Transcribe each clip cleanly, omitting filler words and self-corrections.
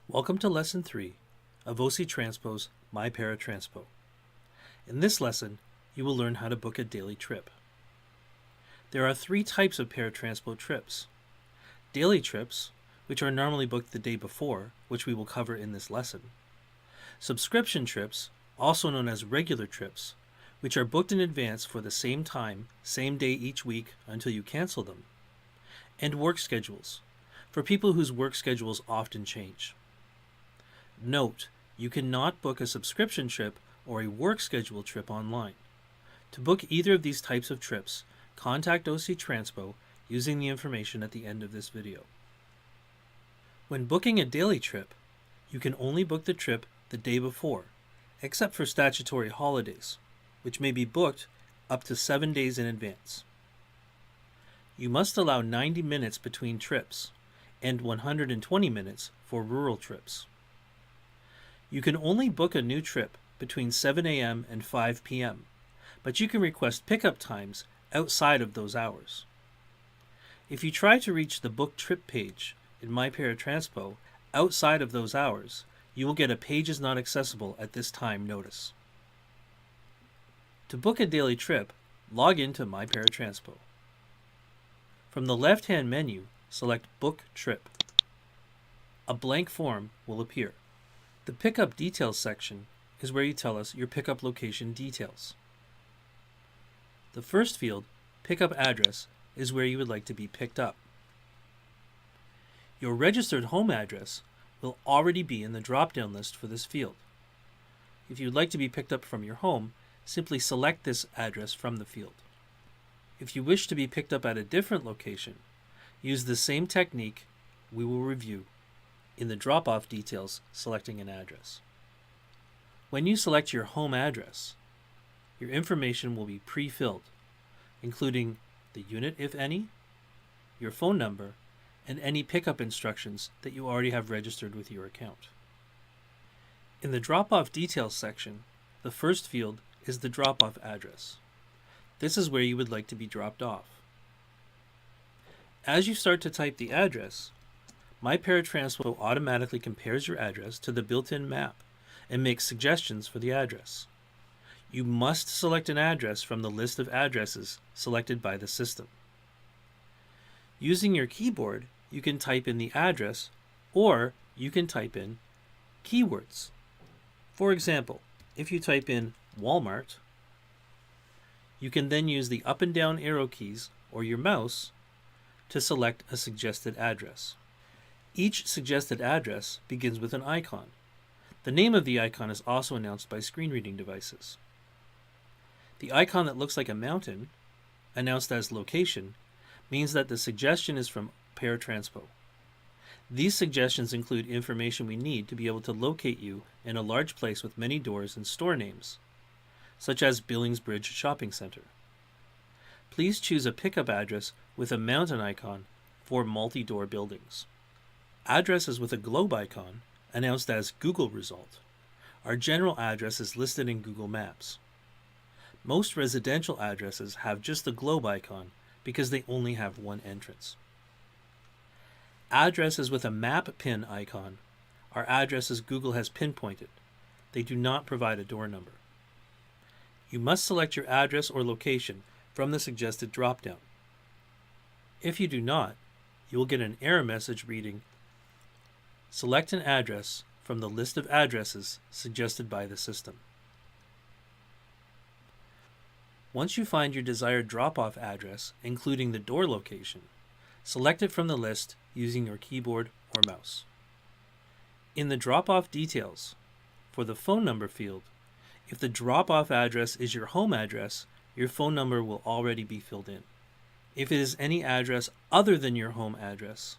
Welcome to Lesson 3 of OC Transpo's Para Transpo. In this lesson, you will learn how to book a daily trip. There are 3 types of Para Transpo trips. Daily trips, which are normally booked the day before, which we will cover in this lesson. Subscription trips, also known as regular trips, which are booked in advance for the same time, same day each week until you cancel them. And work schedules, for people whose work schedules often change. Note, you cannot book a subscription trip or a work schedule trip online. To book either of these types of trips, contact OC Transpo using the information at the end of this video. When booking a daily trip, you can only book the trip the day before, except for statutory holidays, which may be booked up to 7 days in advance. You must allow 90 minutes between trips and 120 minutes for rural trips. You can only book a new trip between 7 a.m. and 5 p.m., but you can request pickup times outside of those hours. If you try to reach the book trip page in Para Transpo outside of those hours, you will get a page is not accessible at this time notice. To book a daily trip, log into Para Transpo. From the left-hand menu, select Book Trip. A blank form will appear. The Pickup Details section is where you tell us your pickup location details. The first field, Pickup Address, is where you would like to be picked up. Your registered home address will already be in the drop-down list for this field. If you would like to be picked up from your home, simply select this address from the field. If you wish to be picked up at a different location, use the same technique we will review in the drop-off details selecting an address. When you select your home address, your information will be pre-filled, including the unit, if any, your phone number, and any pickup instructions that you already have registered with your account. In the drop-off details section, the first field is the drop-off address. This is where you would like to be dropped off. As you start to type the address, Para Transpo automatically compares your address to the built-in map and makes suggestions for the address. You must select an address from the list of addresses selected by the system. Using your keyboard, you can type in the address, or you can type in keywords. For example, if you type in Walmart, you can then use the up and down arrow keys or your mouse to select a suggested address. Each suggested address begins with an icon. The name of the icon is also announced by screen reading devices. The icon that looks like a mountain, announced as location, means that the suggestion is from Para Transpo. These suggestions include information we need to be able to locate you in a large place with many doors and store names, such as Billingsbridge Shopping Center. Please choose a pickup address with a mountain icon for multi-door buildings. Addresses with a globe icon, announced as Google result, are general addresses listed in Google Maps. Most residential addresses have just the globe icon because they only have one entrance. Addresses with a map pin icon are addresses Google has pinpointed. They do not provide a door number. You must select your address or location from the suggested dropdown. If you do not, you will get an error message reading, "Select an address from the list of addresses suggested by the system." Once you find your desired drop-off address, including the door location, select it from the list using your keyboard or mouse. In the drop-off details, for the phone number field, if the drop-off address is your home address, your phone number will already be filled in. If it is any address other than your home address,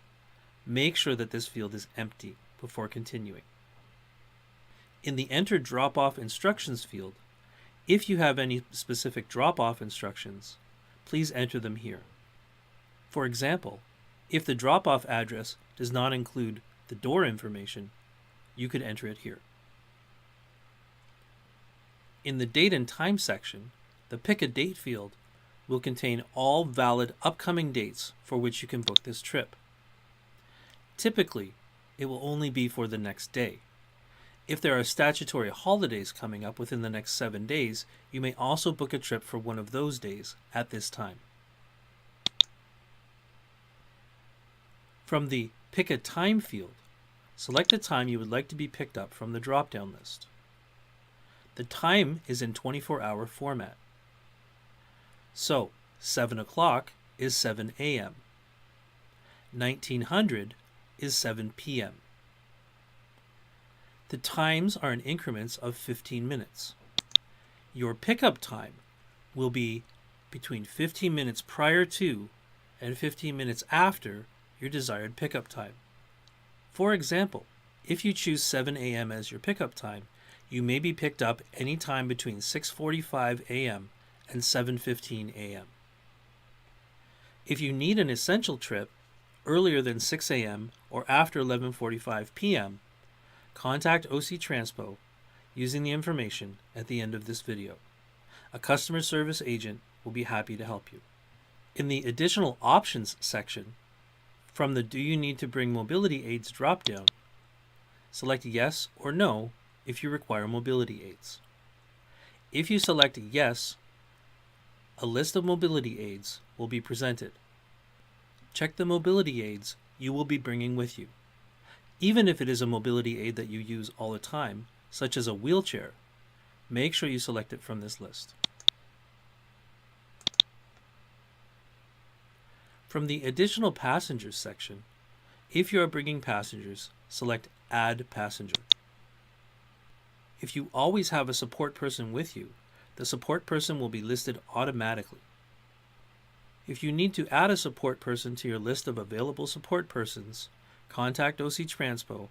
make sure that this field is empty before continuing. In the Enter Drop-Off Instructions field, if you have any specific drop-off instructions, please enter them here. For example, if the drop-off address does not include the door information, you could enter it here. In the Date and Time section, the Pick a Date field will contain all valid upcoming dates for which you can book this trip. Typically, it will only be for the next day. If there are statutory holidays coming up within the next 7 days, you may also book a trip for one of those days at this time. From the Pick a Time field, select the time you would like to be picked up from the drop-down list. The time is in 24-hour format. So, 7 o'clock is 7 a.m. 1900 is 7 p.m. The times are in increments of 15 minutes. Your pickup time will be between 15 minutes prior to and 15 minutes after your desired pickup time. For example, if you choose 7 a.m. as your pickup time, you may be picked up any time between 6:45 a.m. and 7:15 a.m. If you need an essential trip earlier than 6 a.m. or after 11:45 p.m., contact OC Transpo using the information at the end of this video. A customer service agent will be happy to help you. In the Additional Options section, from the Do You Need to Bring Mobility Aids drop-down, select Yes or No if you require mobility aids. If you select Yes, a list of mobility aids will be presented. Check the mobility aids you will be bringing with you. Even if it is a mobility aid that you use all the time, such as a wheelchair, make sure you select it from this list. From the Additional Passengers section, if you are bringing passengers, select Add Passenger. If you always have a support person with you, the support person will be listed automatically. If you need to add a support person to your list of available support persons, contact OC Transpo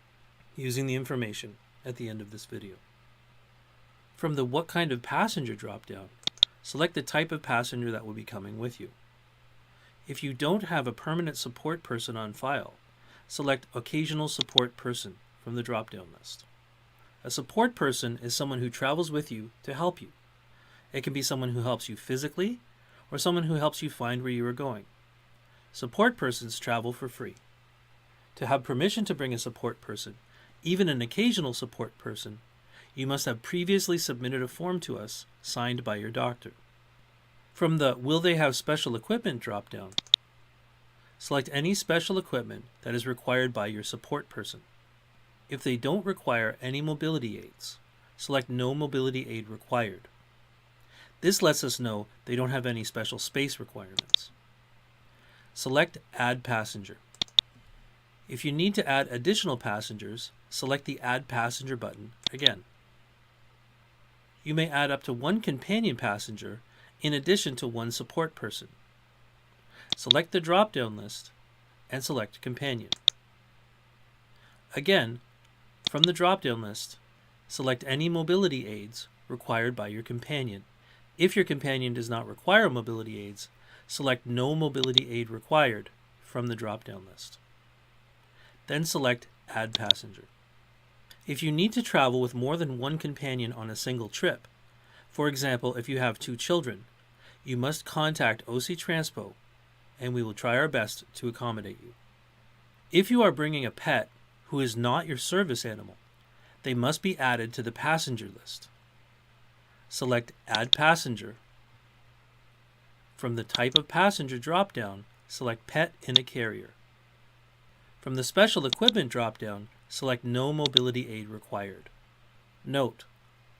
using the information at the end of this video. From the What Kind of Passenger drop-down, select the type of passenger that will be coming with you. If you don't have a permanent support person on file, select Occasional Support Person from the drop-down list. A support person is someone who travels with you to help you. It can be someone who helps you physically or someone who helps you find where you are going. Support persons travel for free. To have permission to bring a support person, even an occasional support person, you must have previously submitted a form to us signed by your doctor. From the Will They Have Special Equipment drop-down, select any special equipment that is required by your support person. If they don't require any mobility aids, select No Mobility Aid Required. This lets us know they don't have any special space requirements. Select Add Passenger. If you need to add additional passengers, select the Add Passenger button again. You may add up to one companion passenger in addition to one support person. Select the drop-down list and select Companion. Again, from the drop-down list, select any mobility aids required by your companion. If your companion does not require mobility aids, select No Mobility Aid Required from the drop-down list. Then select Add Passenger. If you need to travel with more than one companion on a single trip, for example, if you have 2 children, you must contact OC Transpo and we will try our best to accommodate you. If you are bringing a pet who is not your service animal, they must be added to the passenger list. Select Add Passenger. From the Type of Passenger drop-down, select Pet in a Carrier. From the Special Equipment drop-down, select No Mobility Aid Required. Note: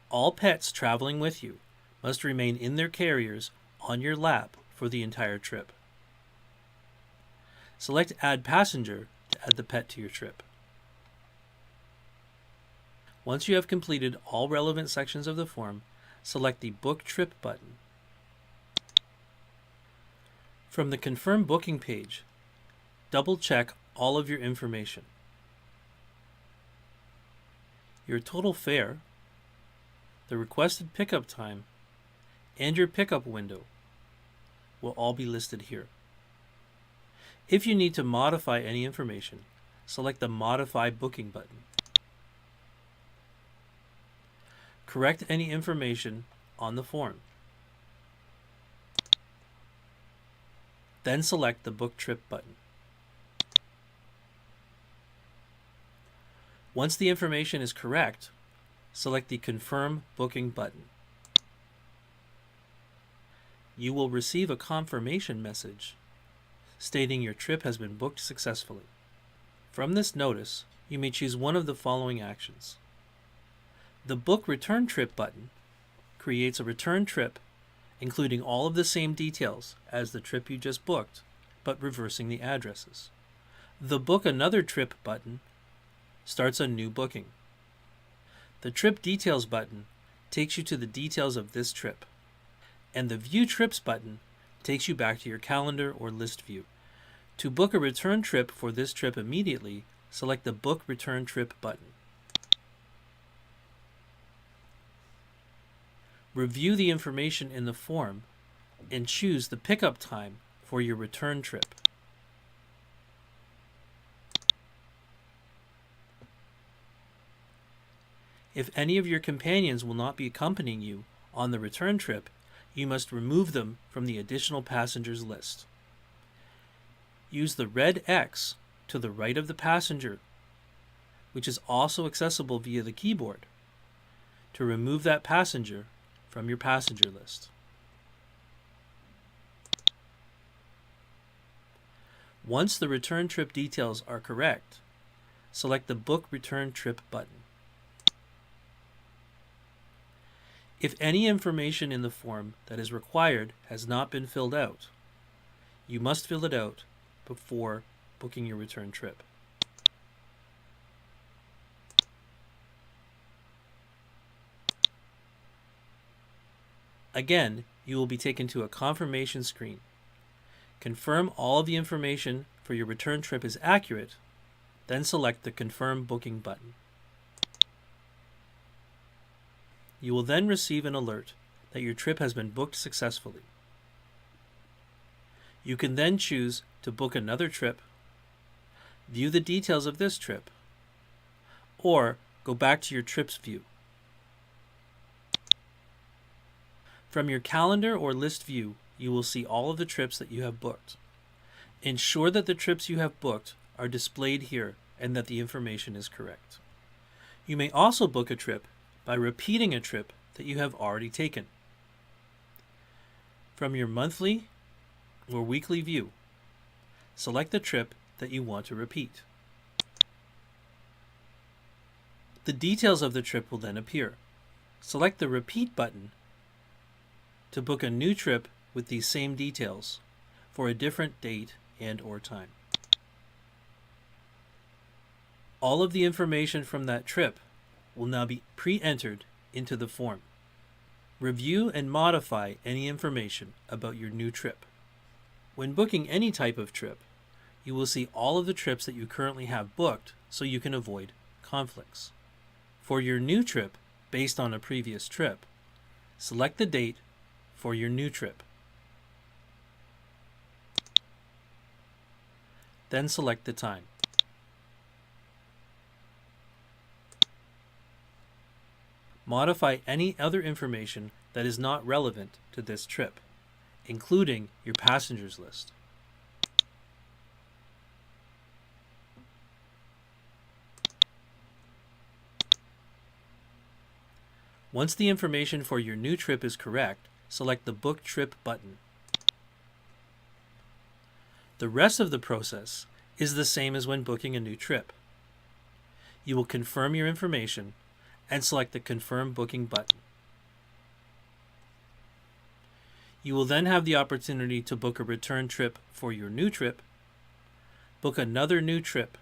all pets traveling with you must remain in their carriers on your lap for the entire trip. Select Add Passenger to add the pet to your trip. Once you have completed all relevant sections of the form, select the Book Trip button. From the Confirm Booking page, double-check all of your information. Your total fare, the requested pickup time, and your pickup window will all be listed here. If you need to modify any information, select the Modify Booking button. Correct any information on the form. Then select the Book Trip button. Once the information is correct, select the Confirm Booking button. You will receive a confirmation message stating your trip has been booked successfully. From this notice, you may choose one of the following actions. The Book Return Trip button creates a return trip including all of the same details as the trip you just booked, but reversing the addresses. The Book Another Trip button starts a new booking. The Trip Details button takes you to the details of this trip, and the View Trips button takes you back to your calendar or list view. To book a return trip for this trip immediately, select the Book Return Trip button. Review the information in the form and choose the pickup time for your return trip. If any of your companions will not be accompanying you on the return trip, you must remove them from the additional passengers list. Use the red X to the right of the passenger, which is also accessible via the keyboard, to remove that passenger from your passenger list. Once the return trip details are correct, select the Book Return Trip button. If any information in the form that is required has not been filled out, you must fill it out before booking your return trip. Again, you will be taken to a confirmation screen. Confirm all of the information for your return trip is accurate, then select the Confirm Booking button. You will then receive an alert that your trip has been booked successfully. You can then choose to book another trip, view the details of this trip, or go back to your trips view. From your calendar or list view, you will see all of the trips that you have booked. Ensure that the trips you have booked are displayed here and that the information is correct. You may also book a trip by repeating a trip that you have already taken. From your monthly or weekly view, select the trip that you want to repeat. The details of the trip will then appear. Select the Repeat button to book a new trip with these same details for a different date and/or time. All of the information from that trip will now be pre-entered into the form. Review and modify any information about your new trip. When booking any type of trip, you will see all of the trips that you currently have booked so you can avoid conflicts. For your new trip, based on a previous trip, select the date for your new trip. Then select the time. Modify any other information that is not relevant to this trip, including your passengers list. Once the information for your new trip is correct, select the Book Trip button. The rest of the process is the same as when booking a new trip. You will confirm your information and select the Confirm Booking button. You will then have the opportunity to book a return trip for your new trip, book another new trip,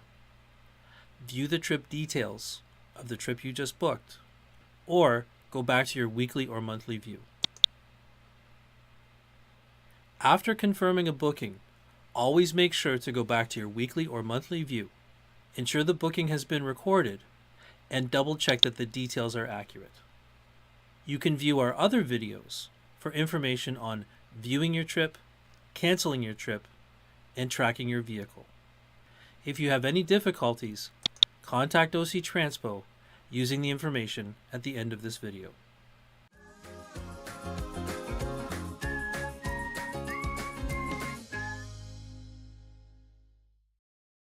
view the trip details of the trip you just booked, or go back to your weekly or monthly view. After confirming a booking, always make sure to go back to your weekly or monthly view, ensure the booking has been recorded, and double check that the details are accurate. You can view our other videos for information on viewing your trip, canceling your trip, and tracking your vehicle. If you have any difficulties, contact OC Transpo using the information at the end of this video.